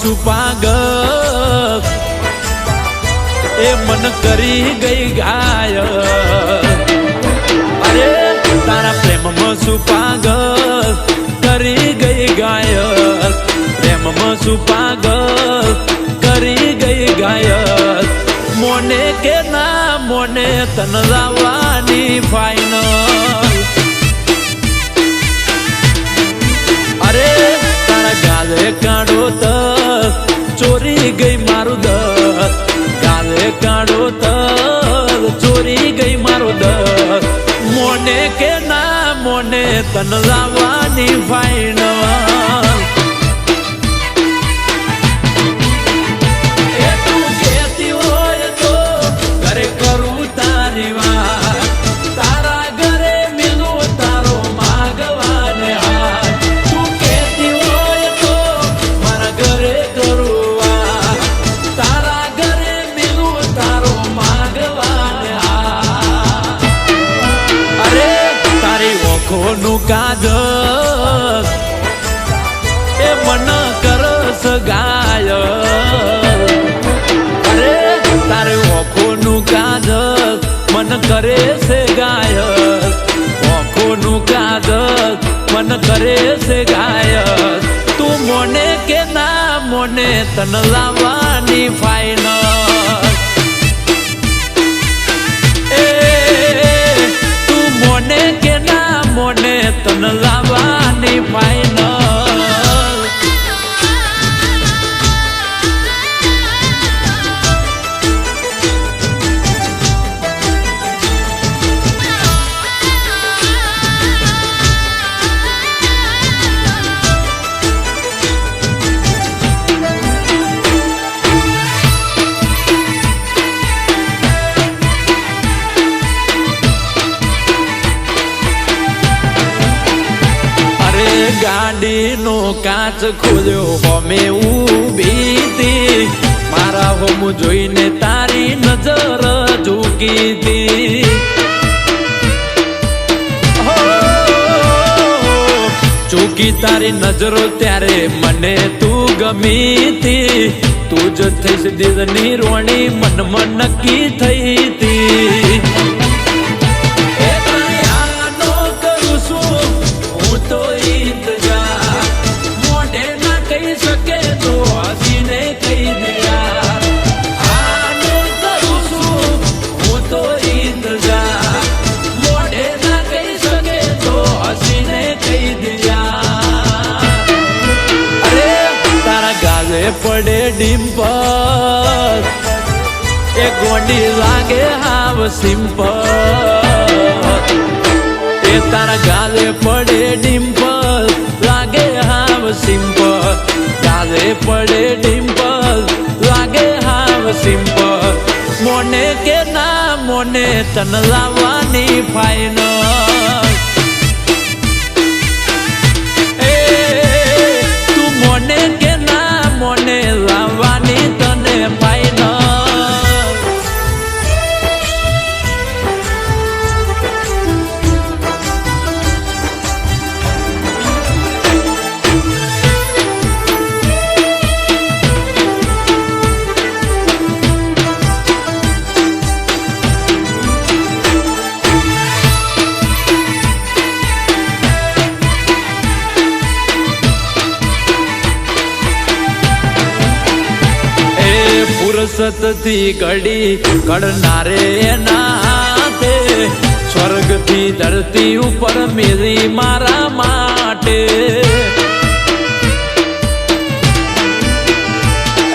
શું પાગલ એ મન કરી ગઈ ઘાયલ અરે તારા પ્રેમમાં શું પાગલ કરી ગઈ ઘાયલ પ્રેમમાં શું પાગલ કરી ગઈ ઘાયલ મોને કે ના મોને તન લાવવાની ફાઇનલ અરે તારા ગાલે કાઢો તર ચોરી ગઈ મારું દર ગાલે કાઢો તર ચોરી ગઈ મારું દર મોને કે ના મોને તન લાવવાની ફાઇનલ નું કાજલ એ મન કરસ ગાયલ અરે તારે ઓખોનું કાજલ મન કરે છે ગાયલ ઓખોનું કાજલ મન કરે છે ગાયલ તું મોને કે ના મોને તન લાવવાની ફાઇનલ એ તું મોને કે ના મોને તન લાવવાની ફાઇનલ ગાડીનો કાચ ખોલ્યો હોમે ઊભી હતી મારા હોમ જોઈને તારી નજર ઝૂકી હતી ઝૂકી તારી નજરો ત્યારે મને તું ગમી હતી તું જ થઈશ દિલની રોણી મનમાં નક્કી થઈ હતી પડે ડિમ્પલ એ ગોંડી લાગે હાવ સિમ્પલ એ તારા ગાલે પડે ડિમ્પલ લાગે હાવ સિમ્પલ ગાલે પડે ડિમ્પલ લાગે હાવ સિમ્પલ મોને કે ના મોને તન લાવવાની ફાઇનલ એ તું મોને કે મોને લાવવાની તને ફાઇનલ સતથી ઘડી ઘડનારે નાતે સ્વર્ગથી ધરતી ઉપર મેરી મારા માટે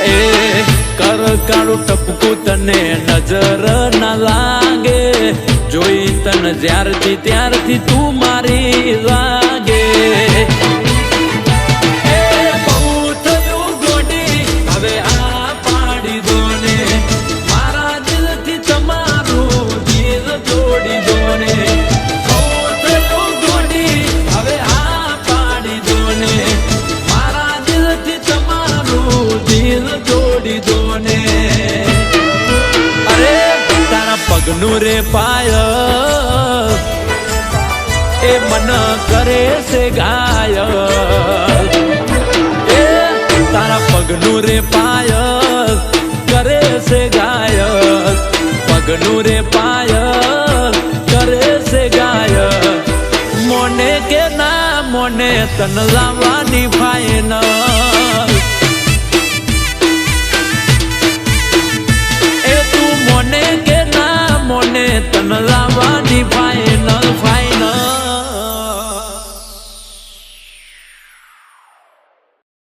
એ કર કાળું ટપકું તને નજર ના લાગે જોઈ તને જ્યારથી ત્યારથી તું મારી લાગે પગનું રે પાયલ એ મન કરે છે ઘાયલ એ તારા પગ પગનું રે પાયલ કરે છે ગાયક, પગનું રે પાયલ કરે છે ગાયક. મોને કે ના મોને તન લાવવાની ફાઈનલ.